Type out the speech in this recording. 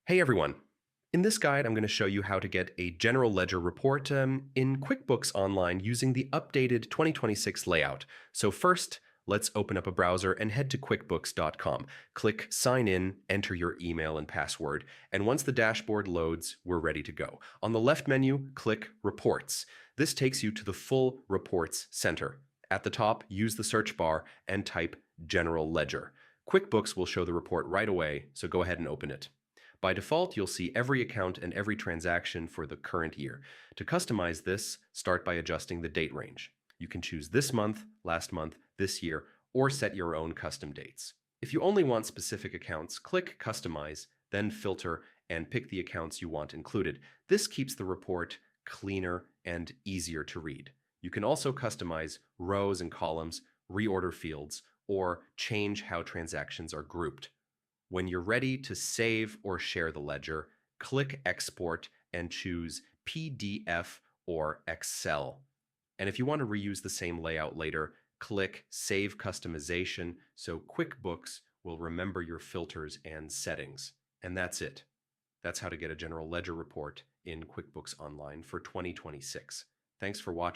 Hey everyone! In this guide, I'm going to show you how to get a general ledger report in QuickBooks Online using the updated 2026 layout. So first, let's open up a browser and head to QuickBooks.com. Click Sign In, enter your email and password, and once the dashboard loads, we're ready to go. On the left menu, click Reports. This takes you to the full Reports Center. At the top, use the search bar and type General Ledger. QuickBooks will show the report right away, so go ahead and open it. By default, you'll see every account and every transaction for the current year. To customize this, start by adjusting the date range. You can choose this month, last month, this year, or set your own custom dates. If you only want specific accounts, click Customize, then Filter, and pick the accounts you want included. This keeps the report cleaner and easier to read. You can also customize rows and columns, reorder fields, or change how transactions are grouped. When you're ready to save or share the ledger, click Export and choose PDF or Excel. And if you want to reuse the same layout later, click Save Customization so QuickBooks will remember your filters and settings. And that's it. That's how to get a general ledger report in QuickBooks Online for 2026. Thanks for watching.